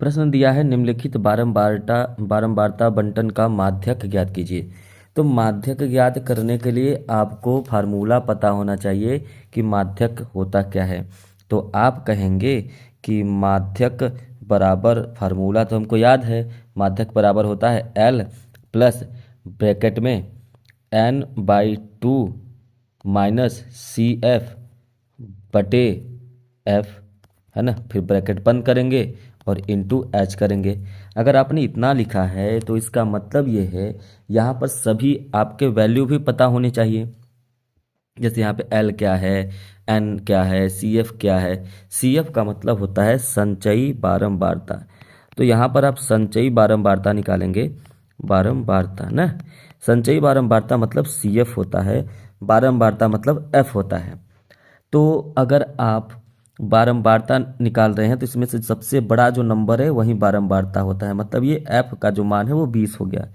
प्रश्न दिया है निम्नलिखित बारंबारता बंटन का माध्यक ज्ञात कीजिए। तो माध्यक ज्ञात करने के लिए आपको फार्मूला पता होना चाहिए कि माध्यक होता क्या है। तो आप कहेंगे कि माध्यक बराबर, फार्मूला तो हमको याद है, माध्यक बराबर होता है L प्लस ब्रैकेट में N/2 माइनस CF बटे F, है ना। फिर ब्रैकेट बंद करेंगे और इंटू H करेंगे। अगर आपने इतना लिखा है तो इसका मतलब ये है यहाँ पर सभी आपके वैल्यू भी पता होने चाहिए। जैसे यहाँ पे L क्या है, N क्या है, CF क्या है। CF का मतलब होता है संचयी बारंबारता। तो यहाँ पर आप संचयी बारंबारता निकालेंगे, बारंबारता ना, संचयी बारंबारता मतलब CF होता है, बारंबारता मतलब F होता है। तो अगर आप बारंबारता निकाल रहे हैं तो इसमें से सबसे बड़ा जो नंबर है वही बारंबारता होता है। मतलब ये F का जो मान है वो 20 हो गया।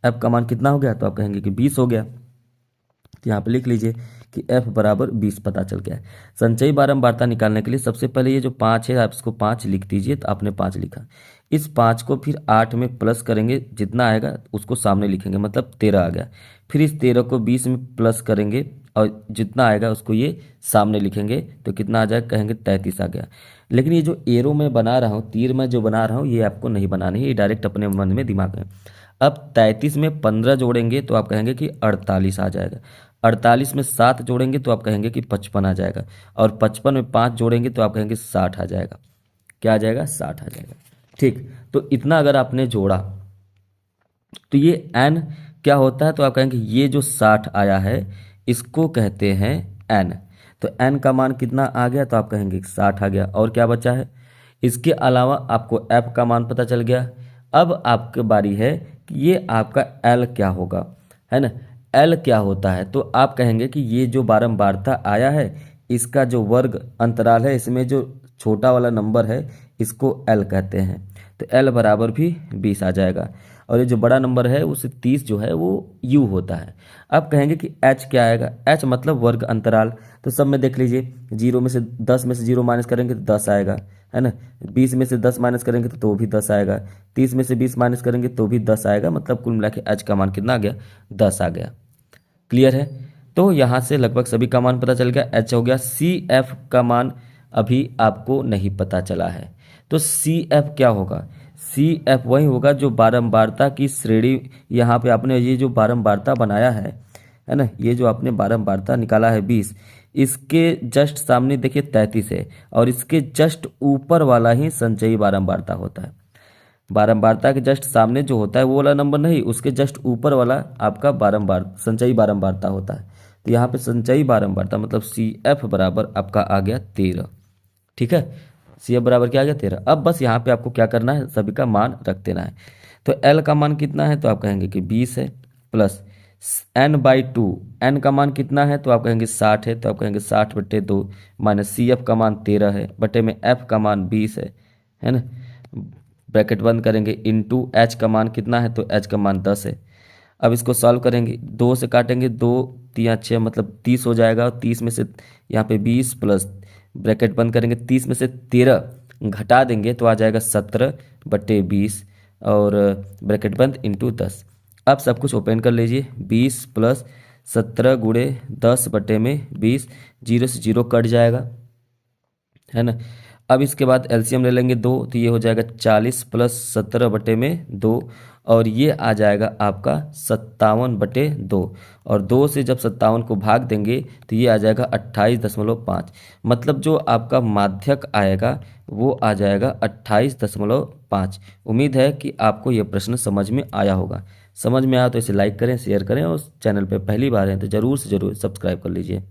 F का मान कितना हो गया, तो आप कहेंगे कि 20 हो गया। तो यहाँ पे लिख लीजिए कि F बराबर 20 पता चल गया है। संचयी बारंबारता निकालने के लिए सबसे पहले ये जो 5 है आप इसको 5 लिख दीजिए। तो आपने 5 लिखा, इस 5 को फिर 8 में प्लस करेंगे, जितना आएगा उसको सामने लिखेंगे, मतलब 13 आ गया। फिर इस 13 को 20 में प्लस करेंगे और जितना आएगा उसको ये सामने लिखेंगे, तो कितना आ जाएगा, कहेंगे 33 आ गया। लेकिन ये जो एरो मैं बना रहा हूँ, तीर मैं जो बना रहा हूँ, ये आपको नहीं बनानी है, ये डायरेक्ट अपने मन में दिमाग में। अब 33 में 15 जोड़ेंगे तो आप कहेंगे कि 48 आ जाएगा। 48 में 7 जोड़ेंगे तो आप कहेंगे कि 55 आ जाएगा। और 55 में 5 जोड़ेंगे तो आप कहेंगे 60 आ जाएगा। क्या आ जाएगा, 60 आ जाएगा। ठीक, तो इतना अगर आपने जोड़ा तो ये n क्या होता है, तो आप कहेंगे ये जो 60 आया है इसको कहते हैं n। तो n का मान कितना आ गया, तो आप कहेंगे 60 आ गया। और क्या बचा है, इसके अलावा आपको f का मान पता चल गया। अब आपकी बारी है कि ये आपका l क्या होगा, है ना। l क्या होता है, तो आप कहेंगे कि ये जो बारंबारता आया है इसका जो वर्ग अंतराल है, इसमें जो छोटा वाला नंबर है इसको l कहते हैं। तो l बराबर भी 20 आ जाएगा। और ये जो बड़ा नंबर है उसे 30 जो है वो u होता है। अब कहेंगे कि h क्या आएगा, h मतलब वर्ग अंतराल। तो सब में देख लीजिए, 0 में से 10 में से 0 माइनस करेंगे तो 10 आएगा, है ना। 20 में से 10 माइनस करेंगे तो भी 10 आएगा। 30 में से 20 माइनस करेंगे तो भी 10 आएगा। मतलब कुल मिला के h का मान कितना आ गया, 10 आ गया। क्लियर है। तो यहाँ से लगभग सभी का मान पता चल गया। h हो गया। CF का मान अभी आपको नहीं पता चला है। तो CF क्या होगा, CF वही होगा जो बारंबारता की श्रेणी, यहाँ पे आपने ये जो बारंबारता बनाया है ना, ये जो आपने बारंबारता निकाला है 20, इसके जस्ट सामने देखिए 33 है और इसके जस्ट ऊपर वाला ही संचयी बारंबारता होता है। बारंबारता के जस्ट सामने जो होता है वो वाला नंबर नहीं, उसके जस्ट ऊपर वाला आपका संचयी बारंबारता होता है। तो यहाँ पे संचयी बारंबारता मतलब CF बराबर आपका आ गया 13। ठीक है, CF बराबर क्या आ गया, 13। अब बस यहाँ पे आपको क्या करना है, सभी का मान रख देना है। तो L का मान कितना है, तो आप कहेंगे कि 20 है, प्लस N/2, N का मान कितना है, तो आप कहेंगे 60 है, तो आप कहेंगे 60/2 माइनस CF का मान 13 है, बटे में F का मान 20 है ना। ब्रैकेट बंद करेंगे, इंटू H का मान कितना है, तो H का मान 10 है। अब इसको सॉल्व करेंगे, 2 से काटेंगे, 2 3 6 मतलब 30 हो जाएगा। और 30 में से यहाँ पे 20 प्लस ब्रैकेट बंद करेंगे, 30 में से 13 घटा देंगे तो आ जाएगा 17/20 और ब्रैकेट बंद इंटू 10। अब सब कुछ ओपन कर लीजिए, 20 प्लस 17 गुणे 10/20, 0 से 0 कट जाएगा, है ना। अब इसके बाद एलसीएम ले लेंगे 2, तो ये हो जाएगा 40 प्लस 17/2 और ये आ जाएगा आपका 57/2। और 2 से जब 57 को भाग देंगे तो ये आ जाएगा 28.5। मतलब जो आपका माध्यक आएगा वो आ जाएगा 28.5। उम्मीद है कि आपको ये प्रश्न समझ में आया होगा। समझ में आया तो इसे लाइक करें, शेयर करें और चैनल पर पहली बार हैं तो ज़रूर से ज़रूर सब्सक्राइब कर लीजिए।